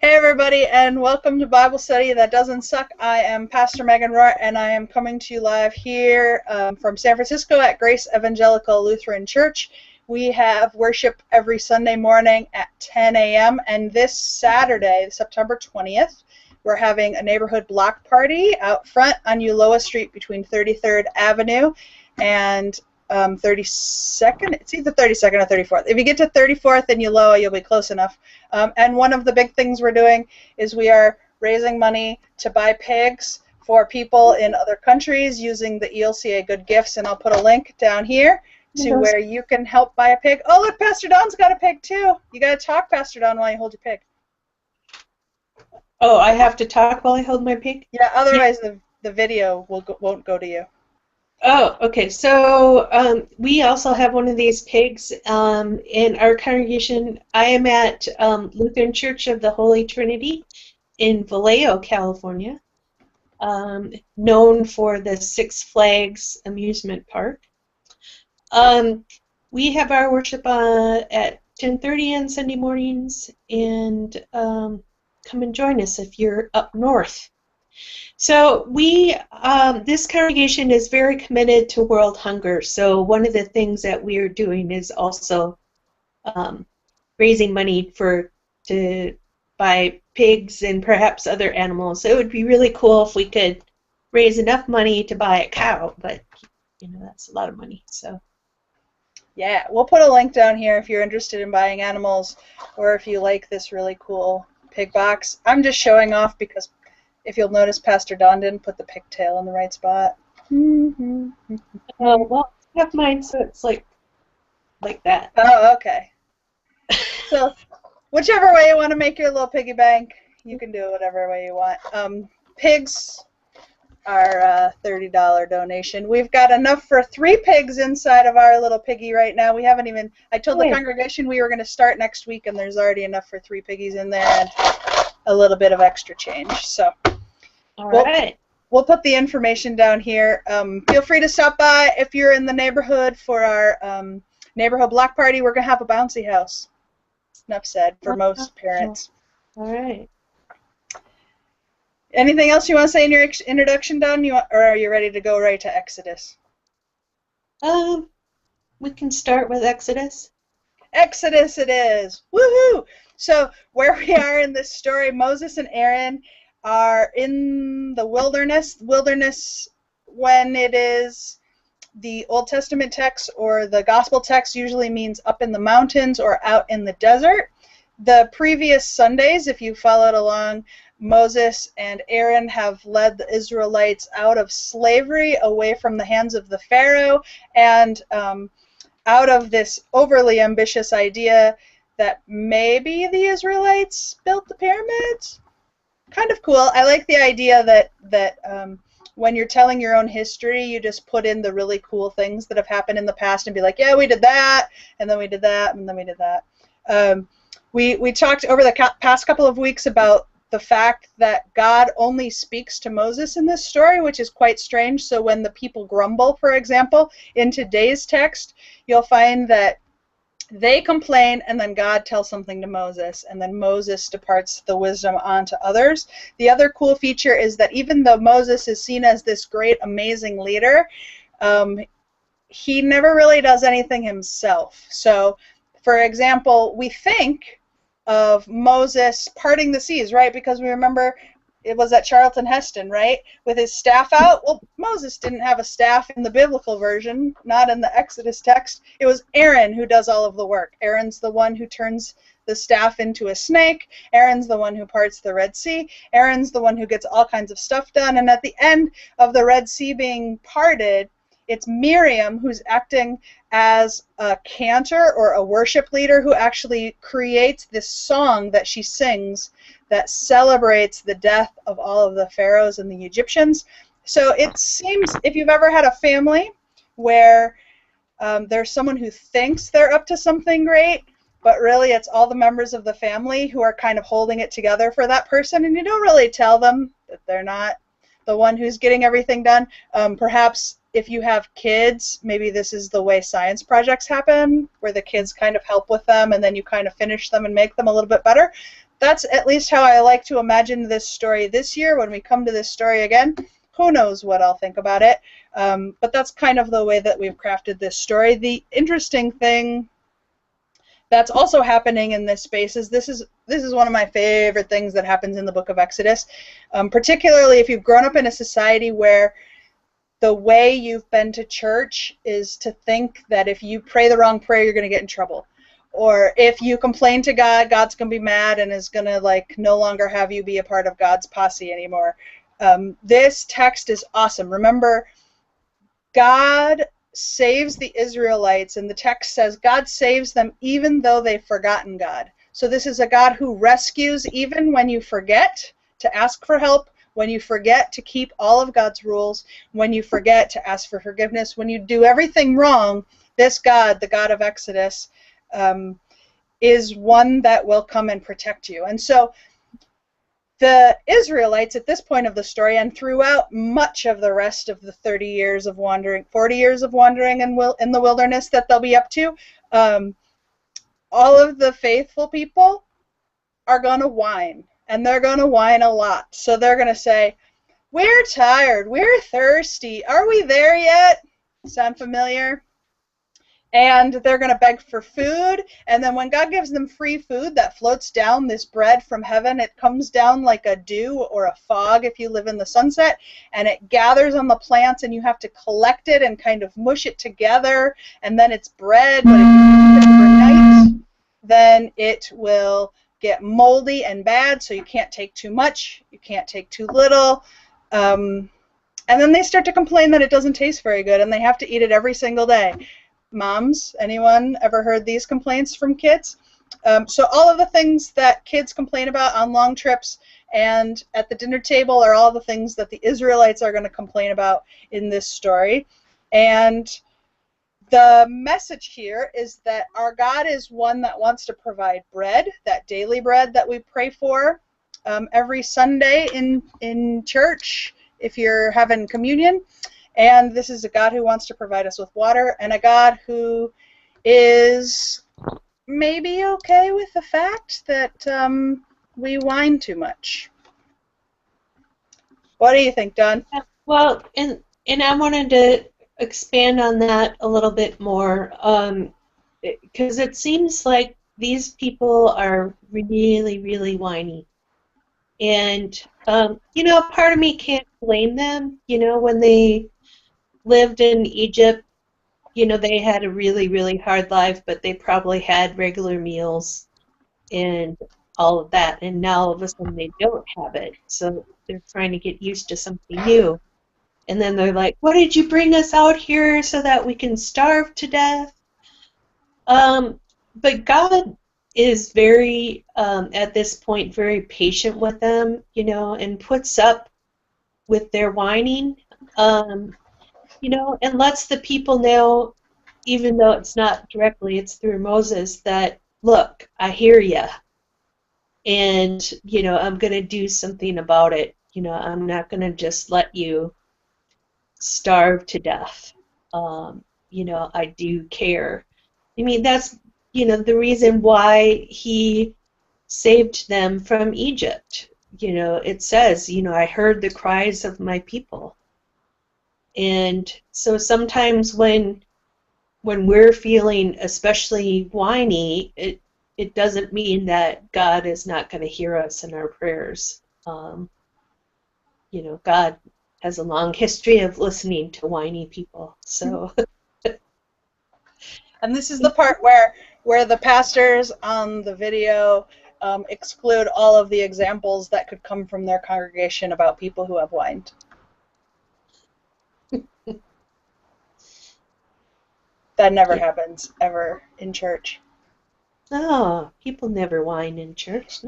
Hey everybody, and welcome to Bible Study That Doesn't Suck. I am Pastor Megan Rohrer, and I am coming to you live here from San Francisco at Grace Evangelical Lutheran Church. We have worship every Sunday morning at 10 a.m., and this Saturday, September 20th, we're having a neighborhood block party out front on Ulloa Street between 33rd Avenue and 32nd. It's either 32nd or 34th. If you get to 34th and Ulloa, you'll be close enough. And one of the big things we're doing is we are raising money to buy pigs for people in other countries using the ELCA Good Gifts, and I'll put a link down here to where you can help buy a pig. Oh, look, Pastor Don's got a pig too. You got to talk, Pastor Don, while you hold your pig. Oh, I have to talk while I hold my pig? Yeah, otherwise the video won't go to you. Oh, okay. So we also have one of these pigs in our congregation. I am at Lutheran Church of the Holy Trinity in Vallejo, California, known for the Six Flags amusement park. We have our worship at 10:30 on Sunday mornings, and come and join us if you're up north. So this congregation is very committed to world hunger. So one of the things that we are doing is also raising money to buy pigs and perhaps other animals. So it would be really cool if we could raise enough money to buy a cow, but that's a lot of money. So yeah, we'll put a link down here if you're interested in buying animals or if you like this really cool pig box. I'm just showing off because if you'll notice, Pastor Don didn't put the pigtail in the right spot. well, I have mine, so it's like that. Oh, okay. So, whichever way you want to make your little piggy bank, you can do it whatever way you want. Pigs are a $30 donation. We've got enough for 3 pigs inside of our little piggy right now. We haven't even, I told the congregation we were going to start next week, and there's already enough for 3 piggies in there and a little bit of extra change. So we'll put the information down here. Feel free to stop by if you're in the neighborhood for our neighborhood block party. We're going to have a bouncy house. Enough said for most parents. All right. Anything else you want to say in your introduction, Don? Or are you ready to go right to Exodus? We can start with Exodus. Exodus it is. Woohoo! So where we are in this story, Moses and Aaron are in the wilderness. Wilderness, when it is the Old Testament text or the Gospel text, usually means up in the mountains or out in the desert. The previous Sundays, if you followed along, Moses and Aaron have led the Israelites out of slavery, away from the hands of the Pharaoh, and out of this overly ambitious idea that maybe the Israelites built the pyramids. Kind of cool. I like the idea that when you're telling your own history, you just put in the really cool things that have happened in the past and be like, yeah, we did that, and then we did that, and then we did that. We talked over the past couple of weeks about the fact that God only speaks to Moses in this story, which is quite strange. So when the people grumble, for example, in today's text, you'll find that they complain, and then God tells something to Moses, and then Moses departs the wisdom on to others. The other cool feature is that even though Moses is seen as this great, amazing leader, he never really does anything himself. So, for example, we think of Moses parting the seas, right? Because we remember it was at Charlton Heston, right? With his staff out. Well, Moses didn't have a staff in the biblical version, not in the Exodus text. It was Aaron who does all of the work. Aaron's the one who turns the staff into a snake. Aaron's the one who parts the Red Sea. Aaron's the one who gets all kinds of stuff done. And at the end of the Red Sea being parted, it's Miriam who's acting as a cantor or a worship leader who actually creates this song that she sings that celebrates the death of all of the pharaohs and the Egyptians. So it seems, if you've ever had a family where there's someone who thinks they're up to something great, but really it's all the members of the family who are kind of holding it together for that person, and you don't really tell them that they're not the one who's getting everything done. Perhaps if you have kids, maybe this is the way science projects happen, where the kids kind of help with them and then you kind of finish them and make them a little bit better. that's at least how I like to imagine this story this year. When we come to this story again, who knows what I'll think about it. But that's kind of the way that we've crafted this story. The interesting thing that's also happening in this space is this is one of my favorite things that happens in the book of Exodus, particularly if you've grown up in a society where the way you've been to church is to think that if you pray the wrong prayer, you're going to get in trouble. Or if you complain to God, God's going to be mad and is going to like no longer have you be a part of God's posse anymore. This text is awesome. Remember, God saves the Israelites, and the text says God saves them even though they've forgotten God. So this is a God who rescues even when you forget to ask for help, when you forget to keep all of God's rules, when you forget to ask for forgiveness, when you do everything wrong. This God, the God of Exodus, is one that will come and protect you. And so the Israelites at this point of the story, and throughout much of the rest of the 30 years of wandering, 40 years of wandering in the wilderness that they'll be up to, all of the faithful people are going to whine, and they're going to whine a lot. So they're going to say, we're tired, we're thirsty, are we there yet? Sound familiar? And they're going to beg for food, and then when God gives them free food that floats down, this bread from heaven, it comes down like a dew or a fog if you live in the sunset, and it gathers on the plants, and you have to collect it and kind of mush it together, and then it's bread, but if you keep it overnight, then it will get moldy and bad, so you can't take too much, you can't take too little, and then they start to complain that it doesn't taste very good, and they have to eat it every single day. Moms, anyone ever heard these complaints from kids? So all of the things that kids complain about on long trips and at the dinner table are all the things that the Israelites are going to complain about in this story. And the message here is that our God is one that wants to provide bread, that daily bread that we pray for every Sunday in church if you're having communion. And this is a God who wants to provide us with water, and a God who is maybe okay with the fact that we whine too much. What do you think, Don? Well, and I wanted to expand on that a little bit more, because it seems like these people are really, really whiny. And, part of me can't blame them. When they lived in Egypt, they had a really, really hard life, but they probably had regular meals and all of that, and now all of a sudden they don't have it, so they're trying to get used to something new. And then they're like, "What did you bring us out here so that we can starve to death?" But God is very, at this point, very patient with them, and puts up with their whining. And lets the people know, even though it's not directly, it's through Moses, that, look, I hear you, and, I'm going to do something about it. I'm not going to just let you starve to death. I do care. I mean, that's, the reason why he saved them from Egypt. It says, I heard the cries of my people. And so sometimes when we're feeling especially whiny, it doesn't mean that God is not going to hear us in our prayers. God has a long history of listening to whiny people. So. And this is the part where the pastors on the video exclude all of the examples that could come from their congregation about people who have whined. That never happens, ever, in church. Oh, people never whine in church.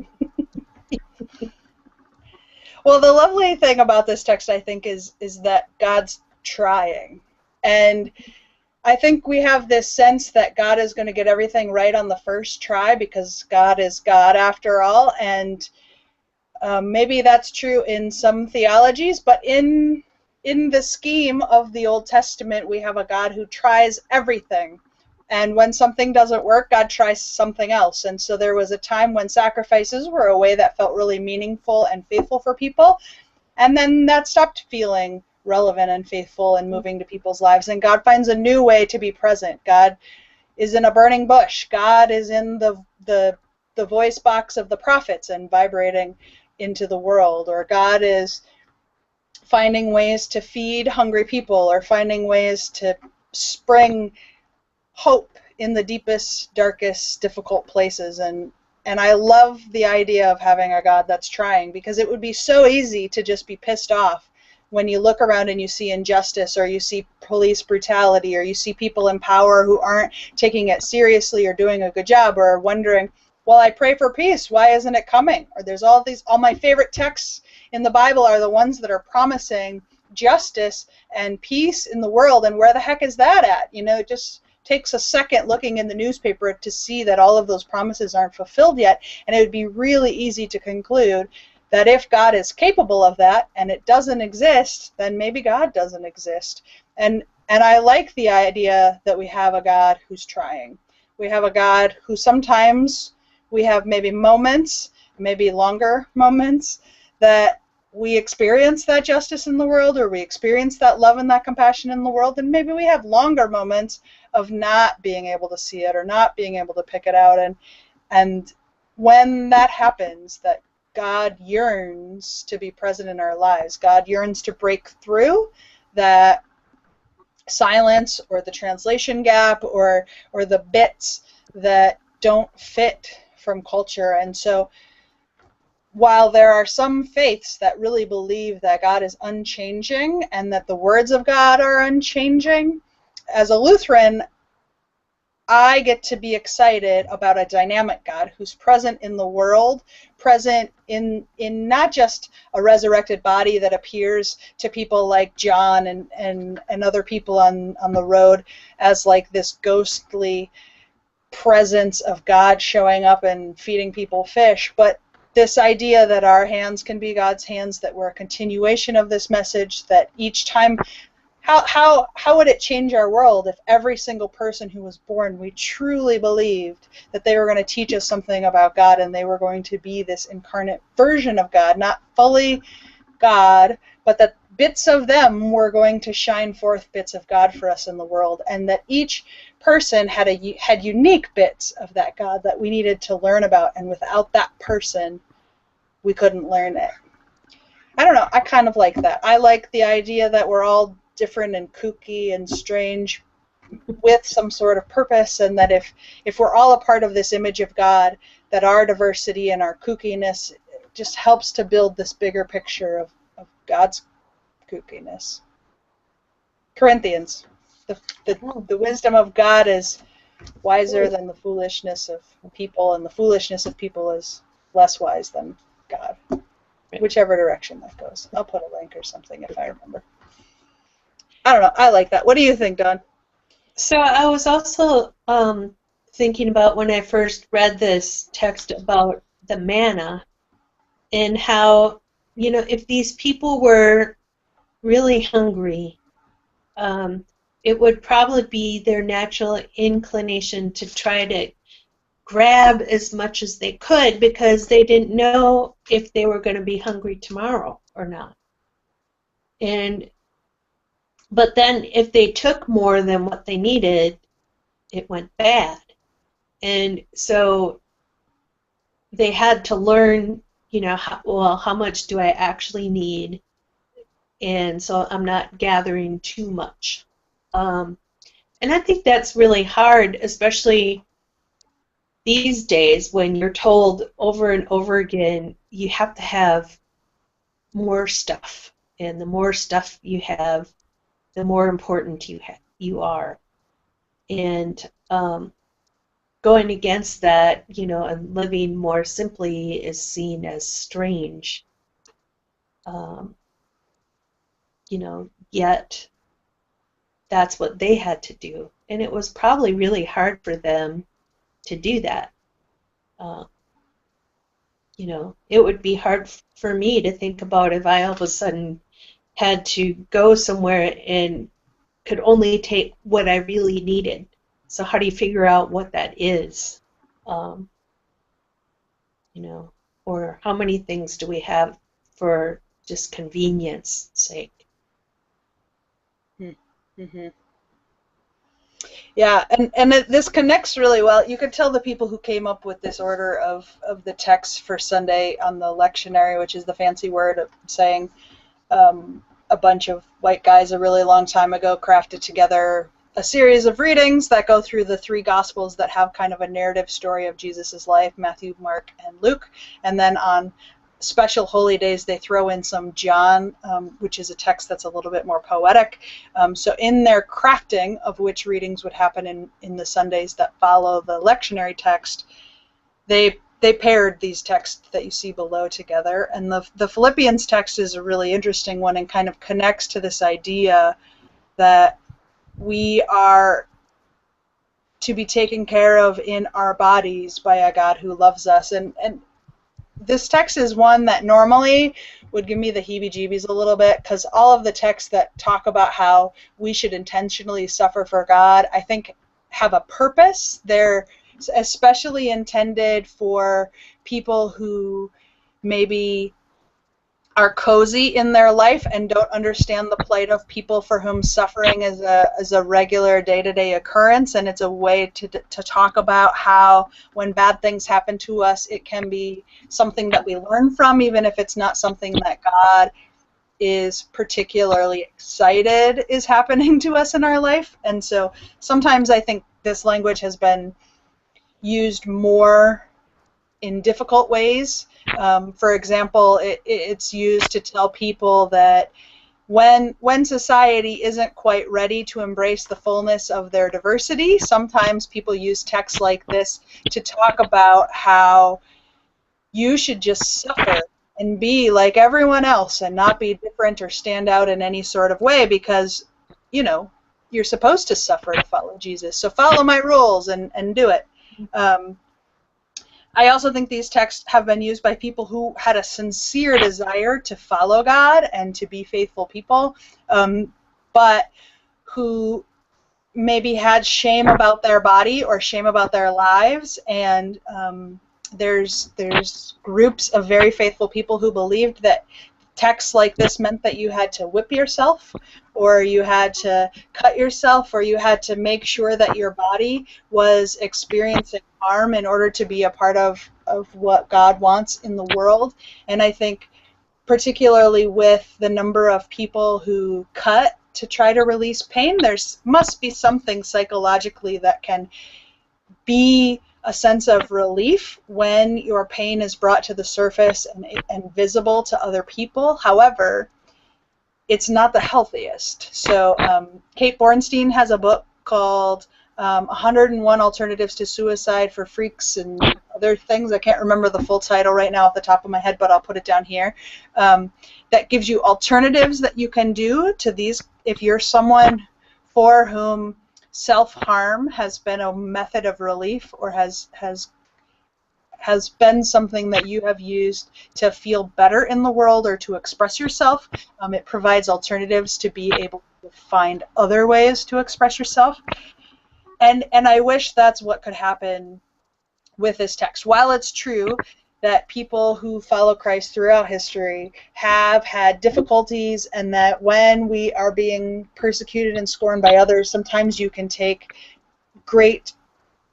Well, the lovely thing about this text, I think, is that God's trying. And I think we have this sense that God is going to get everything right on the first try because God is God after all. And maybe that's true in some theologies, but in the scheme of the Old Testament, we have a God who tries everything. And when something doesn't work, God tries something else. And so there was a time when sacrifices were a way that felt really meaningful and faithful for people. And then that stopped feeling relevant and faithful and moving to people's lives. And God finds a new way to be present. God is in a burning bush. God is in the voice box of the prophets and vibrating into the world. Or God is finding ways to feed hungry people, or finding ways to spring hope in the deepest, darkest, difficult places. And I love the idea of having a God that's trying, because it would be so easy to just be pissed off when you look around and you see injustice, or you see police brutality, or you see people in power who aren't taking it seriously or doing a good job, or wondering, well, I pray for peace, why isn't it coming? Or there's all my favorite texts in the Bible are the ones that are promising justice and peace in the world, and where the heck is that at? It just takes a second looking in the newspaper to see that all of those promises aren't fulfilled yet. And it would be really easy to conclude that if God is capable of that and it doesn't exist, then maybe God doesn't exist. And I like the idea that we have a God who's trying. We have a God who sometimes we have maybe moments, maybe longer moments, that we experience that justice in the world, or we experience that love and that compassion in the world, and maybe we have longer moments of not being able to see it or not being able to pick it out. And when that happens, that God yearns to be present in our lives. God yearns to break through that silence, or the translation gap, or the bits that don't fit from culture. And so while there are some faiths that really believe that God is unchanging and that the words of God are unchanging, as a Lutheran, I get to be excited about a dynamic God who's present in the world, present in not just a resurrected body that appears to people like John and other people on the road as like this ghostly presence of God showing up and feeding people fish, but this idea that our hands can be God's hands, that we're a continuation of this message, that each time, how would it change our world if every single person who was born, we truly believed that they were going to teach us something about God, and they were going to be this incarnate version of God, not fully God, but that bits of them were going to shine forth bits of God for us in the world, and that each person had unique bits of that God that we needed to learn about, and without that person, we couldn't learn it. I don't know, I kind of like that. I like the idea that we're all different and kooky and strange with some sort of purpose, and that if we're all a part of this image of God, that our diversity and our kookiness just helps to build this bigger picture of God's kookiness. Corinthians, the wisdom of God is wiser than the foolishness of people, and the foolishness of people is less wise than God. Whichever direction that goes. I'll put a link or something if I remember. I don't know. I like that. What do you think, Dawn? So I was also thinking about when I first read this text about the manna, and how, if these people were really hungry, it would probably be their natural inclination to try to grab as much as they could, because they didn't know if they were going to be hungry tomorrow or not. But then if they took more than what they needed, it went bad. And so they had to learn, how much do I actually need? And so I'm not gathering too much. And I think that's really hard, especially these days when you're told over and over again you have to have more stuff. And the more stuff you have, the more important you are. And going against that, and living more simply is seen as strange. Yet that's what they had to do. And it was probably really hard for them to do that. It would be hard for me to think about if I all of a sudden had to go somewhere and could only take what I really needed. So how do you figure out what that is? Or how many things do we have for just convenience sake? Mm-hmm. Yeah, and this connects really well. You could tell the people who came up with this order of the text for Sunday on the lectionary, which is the fancy word of saying a bunch of white guys a really long time ago crafted together a series of readings that go through the three Gospels that have kind of a narrative story of Jesus's life, Matthew, Mark, and Luke. And then on special holy days, they throw in some John, which is a text that's a little bit more poetic. So in their crafting of which readings would happen in the Sundays that follow the lectionary text, they paired these texts that you see below together. And the Philippians text is a really interesting one and kind of connects to this idea that we are to be taken care of in our bodies by a God who loves us. And this text is one that normally would give me the heebie-jeebies a little bit, because all of the texts that talk about how we should intentionally suffer for God, I think, have a purpose. They're especially intended for people who maybe are cozy in their life and don't understand the plight of people for whom suffering is a regular day-to-day occurrence, and it's a way to talk about how when bad things happen to us, it can be something that we learn from, even if it's not something that God is particularly excited is happening to us in our life. And so sometimes I think this language has been used more in difficult ways. For example, it's used to tell people that when society isn't quite ready to embrace the fullness of their diversity, sometimes people use texts like this to talk about how you should just suffer and be like everyone else and not be different or stand out in any sort of way, because, you're supposed to suffer to follow Jesus. So follow my rules and do it. I also think these texts have been used by people who had a sincere desire to follow God and to be faithful people, but who maybe had shame about their body or shame about their lives. And there's groups of very faithful people who believed that texts like this meant that you had to whip yourself, or you had to cut yourself, or you had to make sure that your body was experiencing harm in order to be a part of what God wants in the world. And I think particularly with the number of people who cut to try to release pain, there must be something psychologically that can be a sense of relief when your pain is brought to the surface and visible to other people. However, it's not the healthiest. So Kate Bornstein has a book called 101 Alternatives to Suicide for Freaks and Other Things. I can't remember the full title right now off the top of my head, but I'll put it down here. That gives you alternatives that you can do to these if you're someone for whom self-harm has been a method of relief, or has been something that you have used to feel better in the world or to express yourself. It provides alternatives to be able to find other ways to express yourself. And I wish that's what could happen with this text. While it's true that people who follow Christ throughout history have had difficulties, and that when we are being persecuted and scorned by others, sometimes you can take great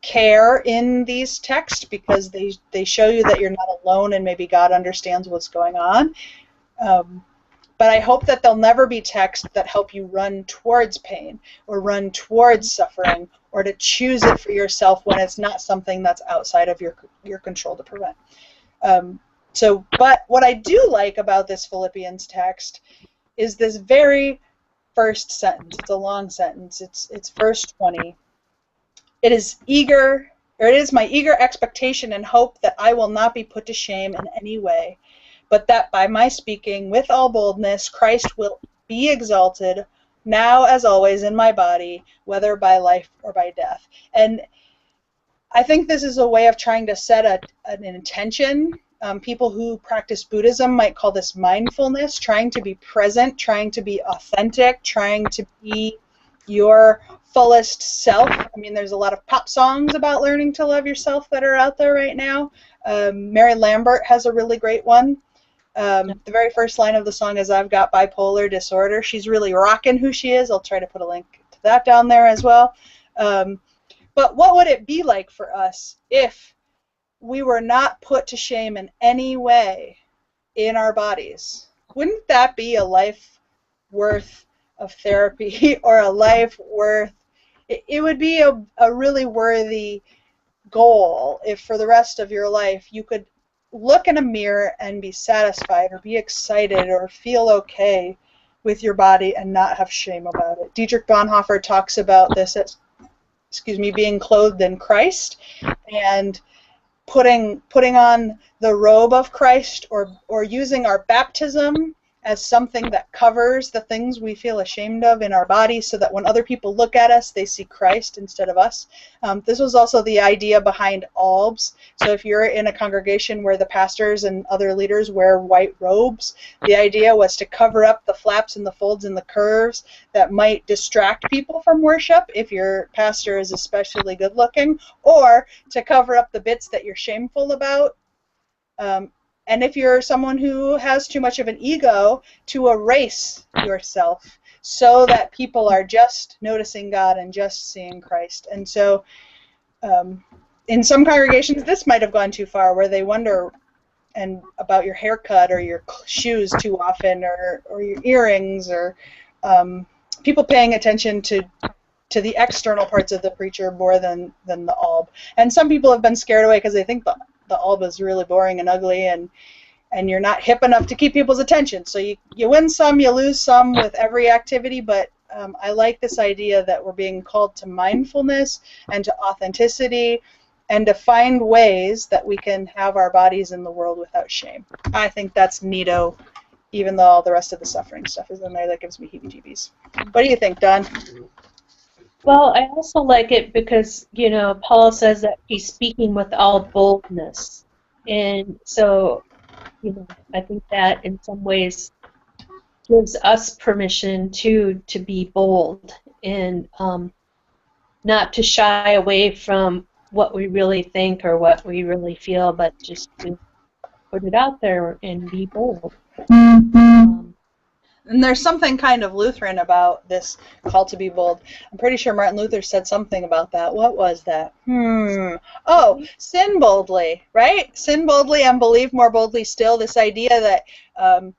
care in these texts because they show you that you're not alone and maybe God understands what's going on. But I hope that there'll never be texts that help you run towards pain or run towards suffering, or to choose it for yourself when it's not something that's outside of your control to prevent. But what I do like about this Philippians text is this very first sentence. It's a long sentence. It's verse 20. It is my eager expectation and hope that I will not be put to shame in any way, but that by my speaking with all boldness, Christ will be exalted, now as always in my body, whether by life or by death. And I think this is a way of trying to set an intention. People who practice Buddhism might call this mindfulness, trying to be present, trying to be authentic, trying to be your fullest self. I mean, there's a lot of pop songs about learning to love yourself that are out there right now. Mary Lambert has a really great one. The very first line of the song is, "I've got bipolar disorder." She's really rocking who she is. I'll try to put a link to that down there as well. But what would it be like for us if we were not put to shame in any way in our bodies? Wouldn't that be a life worth of therapy, or a life worth, it would be a really worthy goal if for the rest of your life you could look in a mirror and be satisfied or be excited or feel okay with your body and not have shame about it. Dietrich Bonhoeffer talks about this as, being clothed in Christ, and putting on the robe of Christ, or using our baptism as something that covers the things we feel ashamed of in our bodies, so that when other people look at us, they see Christ instead of us. This was also the idea behind albs. So if you're in a congregation where the pastors and other leaders wear white robes, the idea was to cover up the flaps and the folds and the curves that might distract people from worship if your pastor is especially good looking, or to cover up the bits that you're shameful about. And if you're someone who has too much of an ego, to erase yourself so that people are just noticing God and just seeing Christ. And so in some congregations, this might have gone too far, where they wonder about your haircut or your shoes too often, or your earrings, or people paying attention to the external parts of the preacher more than the alb. And some people have been scared away because they think the alb is really boring and ugly, and you're not hip enough to keep people's attention. So you win some, you lose some with every activity, but I like this idea that we're being called to mindfulness and to authenticity, and to find ways that we can have our bodies in the world without shame. I think that's neato, even though all the rest of the suffering stuff is in there. That gives me heebie-jeebies. What do you think, Don? Well, I also like it because, Paul says that he's speaking with all boldness. And so, I think that in some ways gives us permission to be bold, and not to shy away from what we really think or what we really feel, but just to put it out there and be bold. And there's something kind of Lutheran about this call to be bold. I'm pretty sure Martin Luther said something about that. What was that? Oh, sin boldly, right? Sin boldly and believe more boldly still. This idea that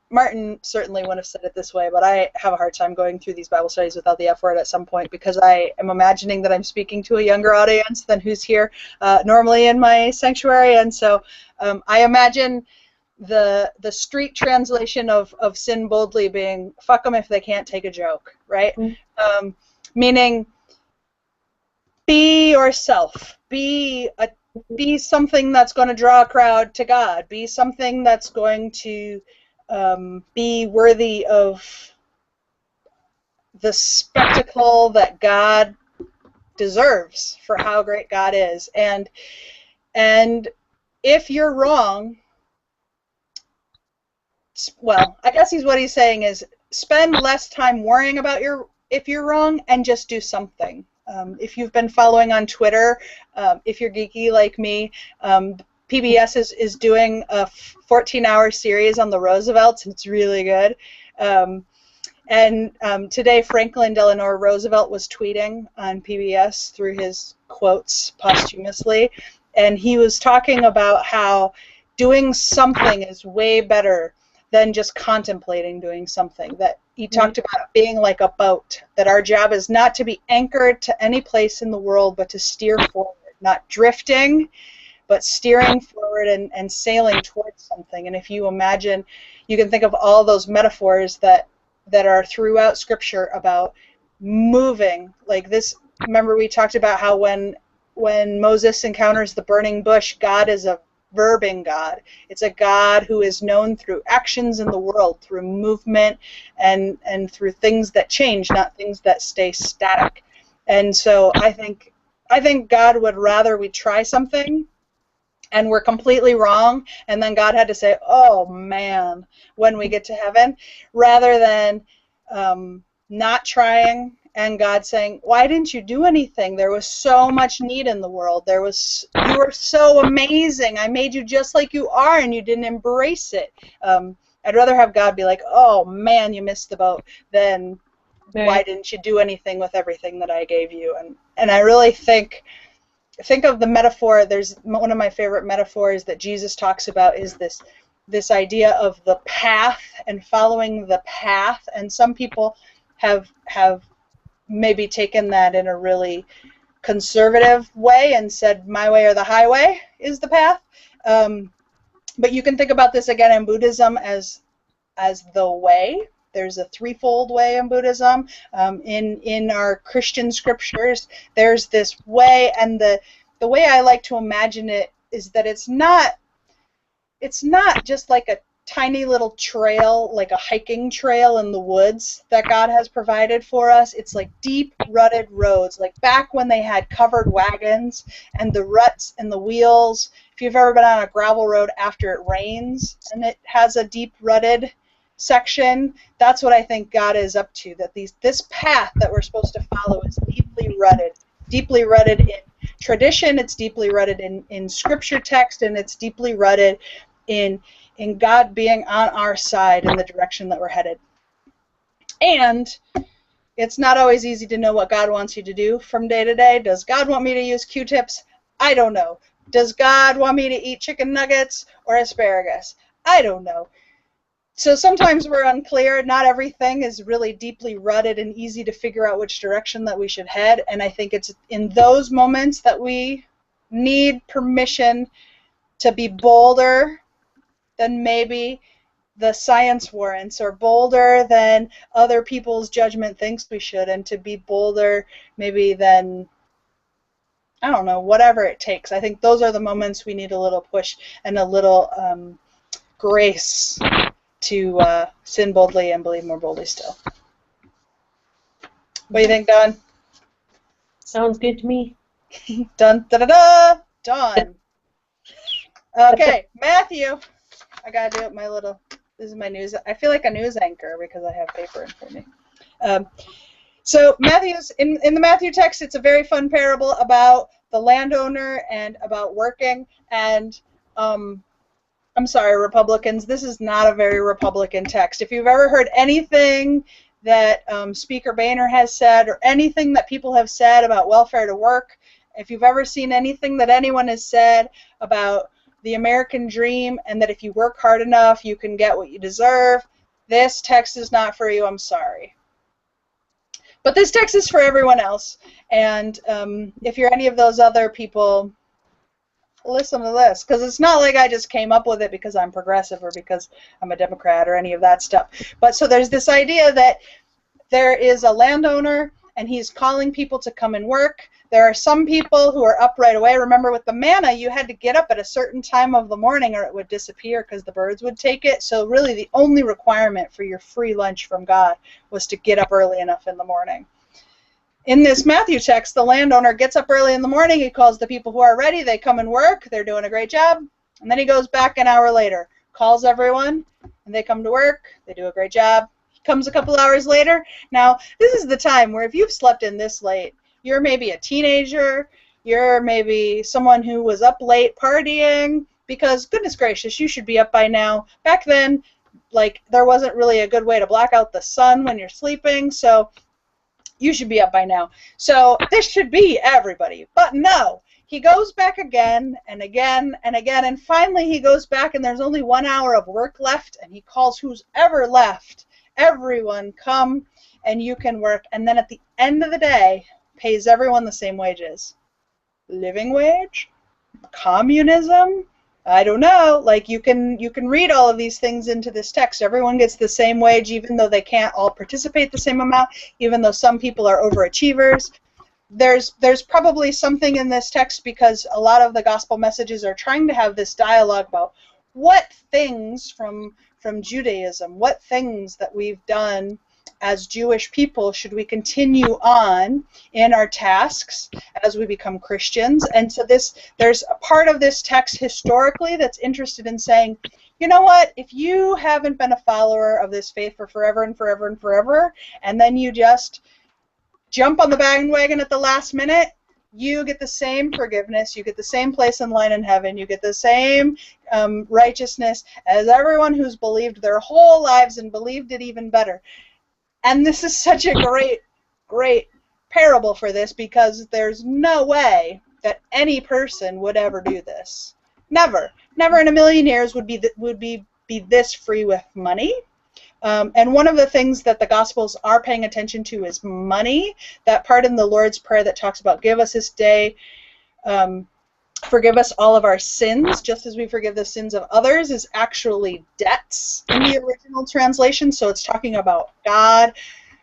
Martin certainly wouldn't have said it this way, but I have a hard time going through these Bible studies without the F word at some point, because I am imagining that I'm speaking to a younger audience than who's here normally in my sanctuary. And so I imagine the street translation of sin boldly being, fuck them if they can't take a joke, right? Meaning, be yourself. Be something that's going to draw a crowd to God. Be something that's going to be worthy of the spectacle that God deserves for how great God is. And if you're wrong, well, I guess what he's saying is, spend less time worrying about if you're wrong, and just do something. If you've been following on Twitter, if you're geeky like me, PBS is doing a 14-hour series on the Roosevelts, and it's really good. Today, Franklin Delano Roosevelt was tweeting on PBS through his quotes posthumously, and he was talking about how doing something is way better than just contemplating doing something. That he talked about being like a boat, that our job is not to be anchored to any place in the world, but to steer forward, not drifting, but steering forward and sailing towards something. And if you imagine, you can think of all those metaphors that are throughout Scripture about moving. Like this, remember we talked about how when Moses encounters the burning bush, God is a verbing God. It's a God who is known through actions in the world, through movement, and through things that change, not things that stay static. And so I think God would rather we try something and we're completely wrong, and then God had to say, oh man, when we get to heaven, rather than not trying, and God saying, why didn't you do anything? There was so much need in the world. You were so amazing. I made you just like you are, and you didn't embrace it. I'd rather have God be like, oh man, you missed the boat, than why didn't you do anything with everything that I gave you? And I really think of the metaphor. There's one of my favorite metaphors that Jesus talks about is this idea of the path and following the path. And some people have maybe taken that in a really conservative way and said my way or the highway is the path. But you can think about this again in Buddhism as the way. There's a threefold way in Buddhism. In our Christian scriptures, there's this way, and the way I like to imagine it is that it's not just like a tiny little trail, like a hiking trail in the woods that God has provided for us. It's like deep rutted roads, like back when they had covered wagons and the ruts and the wheels. If you've ever been on a gravel road after it rains and it has a deep rutted section, that's what I think God is up to, that this path that we're supposed to follow is deeply rutted in tradition, it's deeply rutted in scripture text, and it's deeply rutted in God being on our side in the direction that we're headed. And it's not always easy to know what God wants you to do from day to day. Does God want me to use Q-tips? I don't know. Does God want me to eat chicken nuggets or asparagus? I don't know. So sometimes we're unclear. Not everything is really deeply rutted and easy to figure out which direction that we should head. And I think it's in those moments that we need permission to be bolder than maybe the science warrants, or bolder than other people's judgment thinks we should, and to be bolder maybe than, I don't know, whatever it takes. I think those are the moments we need a little push and a little grace to sin boldly and believe more boldly still. What do you think, Dawn? Sounds good to me. Dun da da da! Dawn. Okay, Matthew. I gotta do it. This is my news. I feel like a news anchor because I have paper in front of me. So Matthew's in the Matthew text. It's a very fun parable about the landowner and about working. And I'm sorry, Republicans, this is not a very Republican text. If you've ever heard anything that Speaker Boehner has said, or anything that people have said about welfare to work, if you've ever seen anything that anyone has said about the American dream and that if you work hard enough you can get what you deserve, this text is not for you. I'm sorry. But this text is for everyone else. And if you're any of those other people, listen to this, because it's not like I just came up with it because I'm progressive or because I'm a Democrat or any of that stuff. But so there's this idea that there is a landowner and he's calling people to come and work. There are some people who are up right away. Remember, with the manna, you had to get up at a certain time of the morning or it would disappear because the birds would take it. So really the only requirement for your free lunch from God was to get up early enough in the morning. In this Matthew text, the landowner gets up early in the morning. He calls the people who are ready. They come and work. They're doing a great job. And then he goes back an hour later, calls everyone, and they come to work. They do a great job. He comes a couple hours later. Now, this is the time where if you've slept in this late, you're maybe a teenager, you're maybe someone who was up late partying, because goodness gracious, you should be up by now. Back then, like, there wasn't really a good way to block out the sun when you're sleeping, so you should be up by now. So this should be everybody. But no, he goes back again and again and again, and finally he goes back and there's only 1 hour of work left, and he calls who's ever left. Everyone come and you can work. And then at the end of the day, pays everyone the same wages. Living wage? Communism? I don't know. Like, you can read all of these things into this text. Everyone gets the same wage, even though they can't all participate the same amount, even though some people are overachievers. There's probably something in this text because a lot of the gospel messages are trying to have this dialogue about what things from Judaism, what things that we've done as Jewish people should we continue on in our tasks as we become Christians. And so there's a part of this text historically that's interested in saying, you know what? If you haven't been a follower of this faith for forever and forever and forever, and then you just jump on the bandwagon at the last minute, you get the same forgiveness, you get the same place in line in heaven, you get the same righteousness as everyone who's believed their whole lives and believed it even better. And this is such a great parable for this, because there's no way that any person would ever do this. Never in a million years would be this free with money. And one of the things that the Gospels are paying attention to is money. That part in the Lord's Prayer that talks about give us this day, forgive us all of our sins, just as we forgive the sins of others, is actually debts in the original translation. So it's talking about God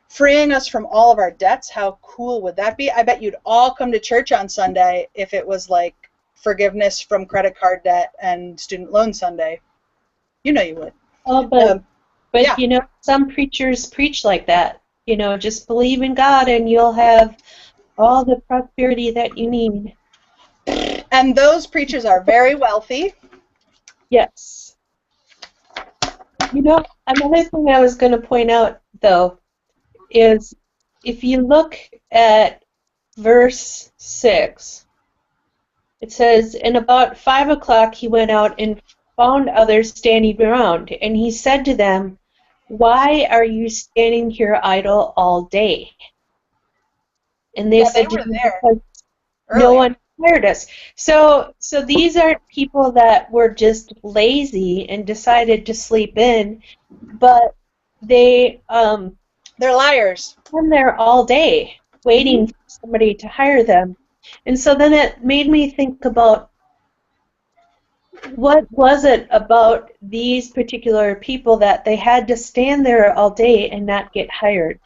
freeing us from all of our debts. How cool would that be? I bet you'd all come to church on Sunday if it was like forgiveness from credit card debt and student loan Sunday. You know you would. Oh, but yeah. You know, some preachers preach like that. You know, just believe in God and you'll have all the prosperity that you need. And those preachers are very wealthy. Yes. You know, another thing I was going to point out, though, is if you look at verse 6, it says, and about 5 o'clock he went out and found others standing around, and he said to them, why are you standing here idle all day? And they said, they were there because no one hired us. So these aren't people that were just lazy and decided to sleep in, but they're liars. been there all day waiting for somebody to hire them. And so then it made me think about, what was it about these particular people that they had to stand there all day and not get hired?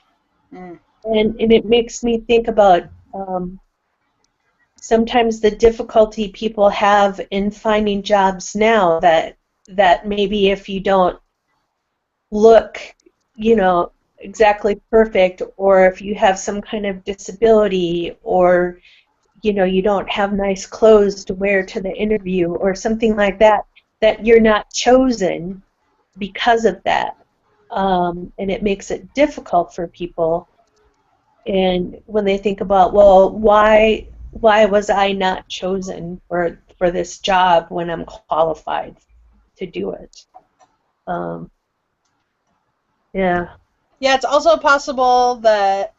And it makes me think about sometimes the difficulty people have in finding jobs now, that maybe if you don't look, you know, exactly perfect, or if you have some kind of disability, or you know, you don't have nice clothes to wear to the interview or something like that, that you're not chosen because of that. And it makes it difficult for people. And when they think about, well, why was I not chosen for this job when I'm qualified to do it? Yeah. Yeah, it's also possible that,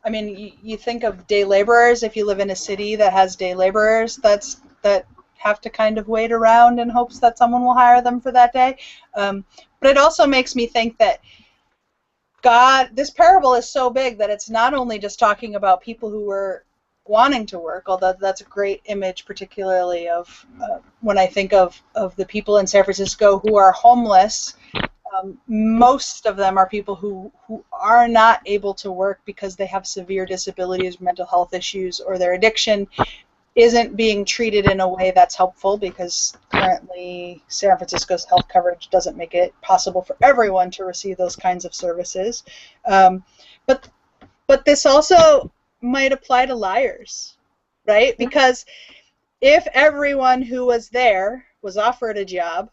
I mean, you think of day laborers. If you live in a city that has day laborers, that have to kind of wait around in hopes that someone will hire them for that day. But it also makes me think that this parable is so big that it's not only just talking about people who were wanting to work, although that's a great image, particularly of when I think of the people in San Francisco who are homeless. Most of them are people who are not able to work because they have severe disabilities, mental health issues, or their addiction isn't being treated in a way that's helpful, because currently San Francisco's health coverage doesn't make it possible for everyone to receive those kinds of services. But this also might apply to liars, right? Because if everyone who was there was offered a job,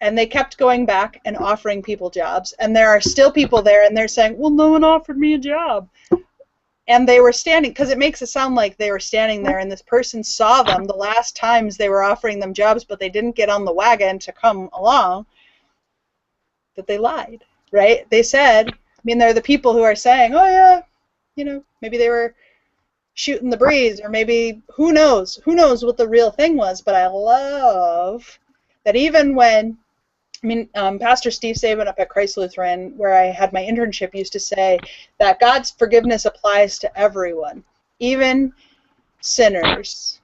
and they kept going back and offering people jobs, and there are still people there, and they're saying, well, no one offered me a job. And they were standing, because it makes it sound like they were standing there, and this person saw them the last times they were offering them jobs, but they didn't get on the wagon to come along, that they lied, right? They said, I mean, they're the people who are saying, oh, yeah, you know, maybe they were shooting the breeze, or maybe, who knows what the real thing was. But I love that even when, I mean, Pastor Steve Saban up at Christ Lutheran, where I had my internship, used to say that God's forgiveness applies to everyone, even sinners,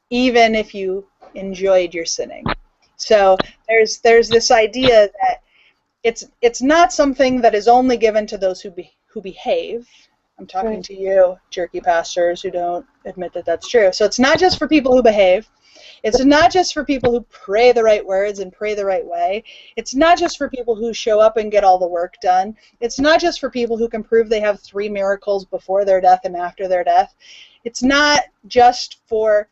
even if you enjoyed your sinning. So there's this idea that it's not something that is only given to those who behave. I'm talking to you, jerky pastors who don't admit that that's true. So it's not just for people who behave. It's not just for people who pray the right words and pray the right way. It's not just for people who show up and get all the work done. It's not just for people who can prove they have 3 miracles before their death and after their death. It's not just for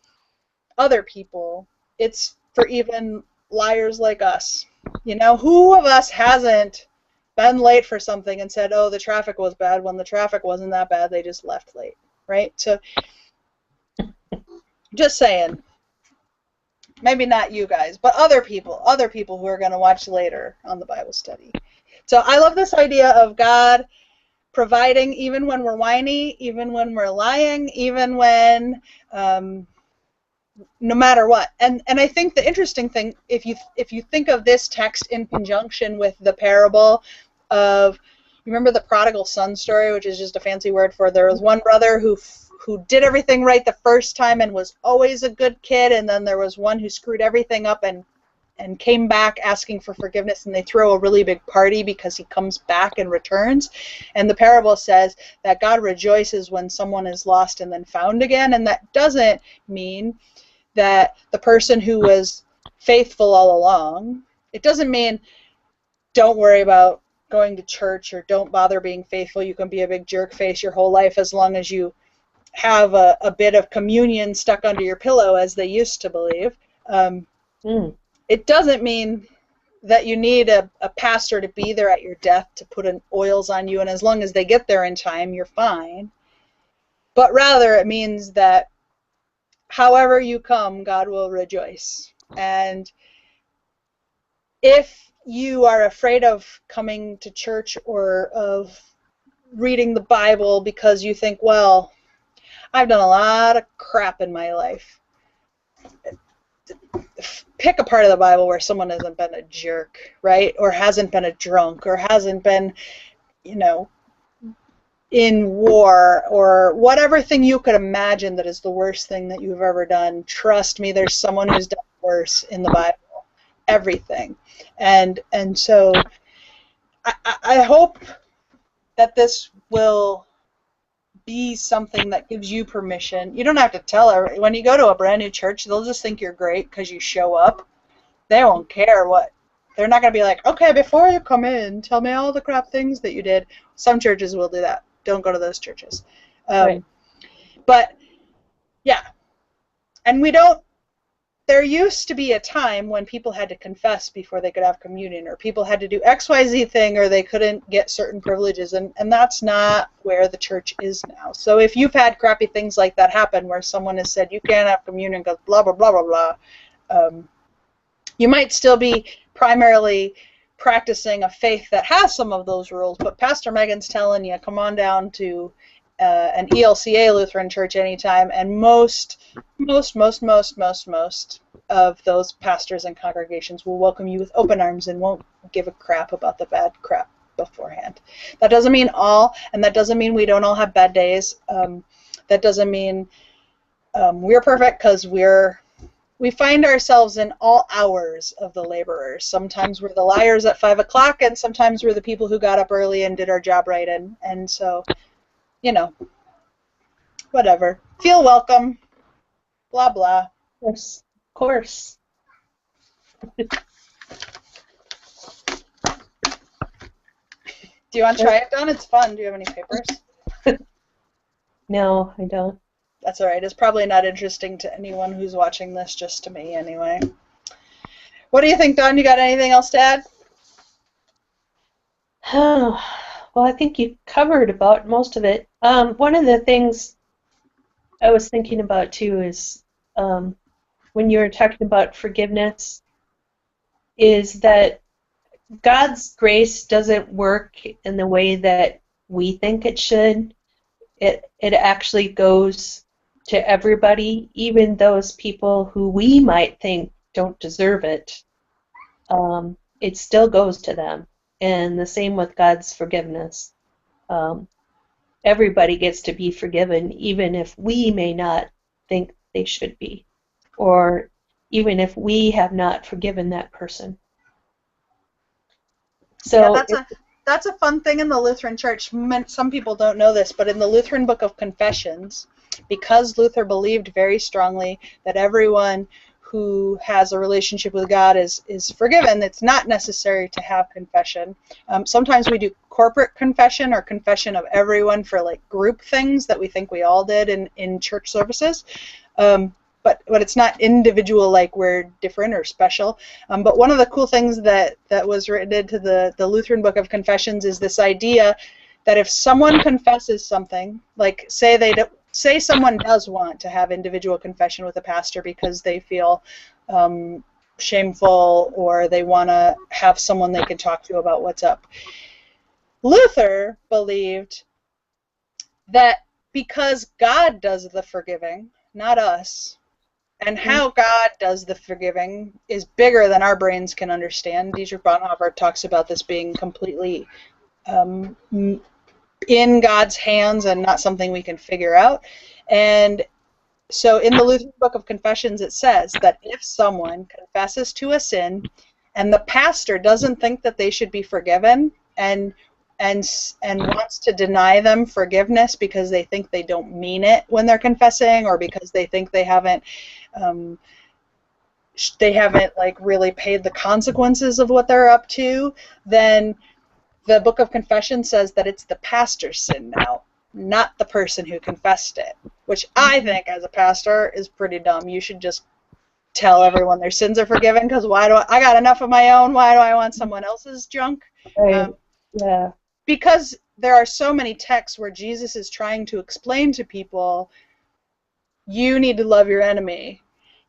other people. It's for even liars like us. You know, who of us hasn't been late for something and said, oh, the traffic was bad, when the traffic wasn't that bad, they just left late, right? So just saying, maybe not you guys, but other people who are going to watch later on the Bible study. So I love this idea of God providing even when we're whiny, even when we're lying, even when no matter what. And I think the interesting thing, if you think of this text in conjunction with the parable of, you remember the prodigal son story, which is just a fancy word for, there was one brother who did everything right the first time and was always a good kid, and then there was one who screwed everything up and came back asking for forgiveness, and they throw a really big party because he comes back and returns. And the parable says that God rejoices when someone is lost and then found again, and that doesn't mean that the person who was faithful all along, it doesn't mean don't worry about going to church or don't bother being faithful, you can be a big jerk face your whole life as long as you have a bit of communion stuck under your pillow, as they used to believe. It doesn't mean that you need a pastor to be there at your death to put in oils on you, and as long as they get there in time, you're fine. But rather, it means that however you come, God will rejoice. And if you are afraid of coming to church or of reading the Bible because you think, well, I've done a lot of crap in my life, pick a part of the Bible where someone hasn't been a jerk, right? Or hasn't been a drunk, or hasn't been, you know, in war, or whatever thing you could imagine that is the worst thing that you've ever done. Trust me, there's someone who's done worse in the Bible. Everything. And so I hope that this will be something that gives you permission. You don't have to tell her. When you go to a brand new church, they'll just think you're great because you show up. They won't care what. They're not going to be like, okay, before you come in, tell me all the crap things that you did. Some churches will do that. Don't go to those churches. Right. But, yeah. And we don't, there used to be a time when people had to confess before they could have communion, or people had to do XYZ thing, or they couldn't get certain privileges, and that's not where the church is now. So if you've had crappy things like that happen, where someone has said you can't have communion because blah, blah, blah, blah, blah, you might still be primarily practicing a faith that has some of those rules, but Pastor Megan's telling you, come on down to an ELCA Lutheran church anytime, and most of those pastors and congregations will welcome you with open arms and won't give a crap about the bad crap beforehand. That doesn't mean all, and that doesn't mean we don't all have bad days. That doesn't mean we're perfect, because we find ourselves in all hours of the laborers. Sometimes we're the liars at 5 o'clock, and sometimes we're the people who got up early and did our job right, and so, you know, whatever. Feel welcome. Blah, blah. Yes, of course. Do you want to try it, Dawn? It's fun. Do you have any papers? No, I don't. That's all right. It's probably not interesting to anyone who's watching this, just to me anyway. What do you think, Dawn? You got anything else to add? Well, I think you covered about most of it. One of the things I was thinking about, too, is when you were talking about forgiveness, is that God's grace doesn't work in the way that we think it should. It actually goes to everybody, even those people who we might think don't deserve it. It still goes to them. And the same with God's forgiveness. Everybody gets to be forgiven, even if we may not think they should be, or even if we have not forgiven that person. So yeah, that's a fun thing in the Lutheran Church. Some people don't know this, but in the Lutheran Book of Confessions, because Luther believed very strongly that everyone who has a relationship with God is forgiven, it's not necessary to have confession. Sometimes we do corporate confession, or confession of everyone, for like group things that we think we all did in church services. but it's not individual, like we're different or special. But one of the cool things that was written into the Lutheran Book of Confessions is this idea that if someone confesses something, like say someone does want to have individual confession with a pastor because they feel shameful, or they want to have someone they can talk to about what's up. Luther believed that because God does the forgiving, not us, and how God does the forgiving is bigger than our brains can understand. Dietrich Bonhoeffer talks about this being completely in God's hands and not something we can figure out. And so in the Lutheran Book of Confessions, it says that if someone confesses to a sin and the pastor doesn't think that they should be forgiven and wants to deny them forgiveness because they think they don't mean it when they're confessing, or because they think they haven't like really paid the consequences of what they're up to, then the Book of Confession says that it's the pastor's sin now, not the person who confessed it, which I think as a pastor is pretty dumb. You should just tell everyone their sins are forgiven, because I got enough of my own, why do I want someone else's junk? Right. Yeah. Because there are so many texts where Jesus is trying to explain to people, you need to love your enemy.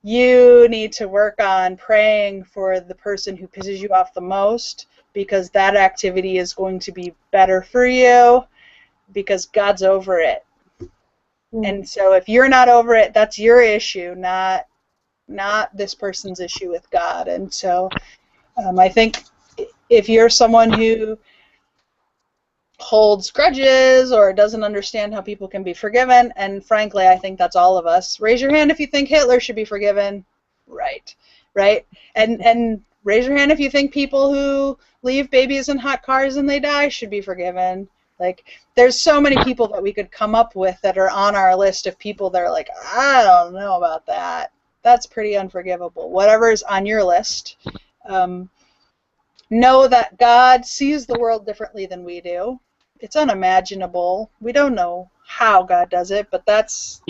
You need to work on praying for the person who pisses you off the most, because that activity is going to be better for you, because God's over it. And so if you're not over it, that's your issue, not this person's issue with God. And so I think if you're someone who holds grudges or doesn't understand how people can be forgiven, and frankly I think that's all of us, raise your hand if you think Hitler should be forgiven. Right? And raise your hand if you think people who leave babies in hot cars and they die should be forgiven. Like, there's so many people that we could come up with that are on our list of people that are like, I don't know about that. That's pretty unforgivable. Whatever's on your list. Know that God sees the world differently than we do. It's unimaginable. We don't know how God does it, but that's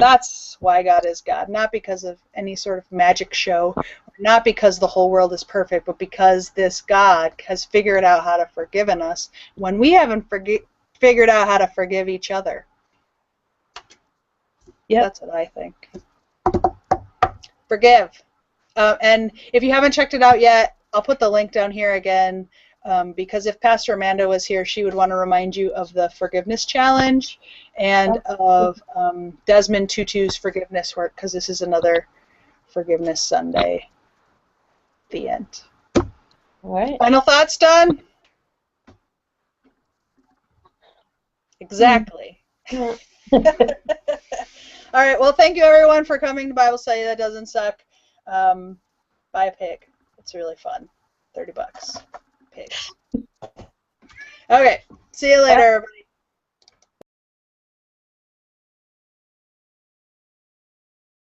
why God is God. Not because of any sort of magic show, not because the whole world is perfect, but because this God has figured out how to forgive us when we haven't figured out how to forgive each other. Yeah, that's what I think. Forgive. And if you haven't checked it out yet, I'll put the link down here again, because if Pastor Amanda was here, she would want to remind you of the Forgiveness Challenge and of Desmond Tutu's forgiveness work, because this is another Forgiveness Sunday. The end. All right. Final thoughts, Don? Exactly. Yeah. All right. Well, thank you everyone for coming to Bible Study That Doesn't Suck. Buy a pig. It's really fun. $30. Pigs. Okay. See you later, everybody.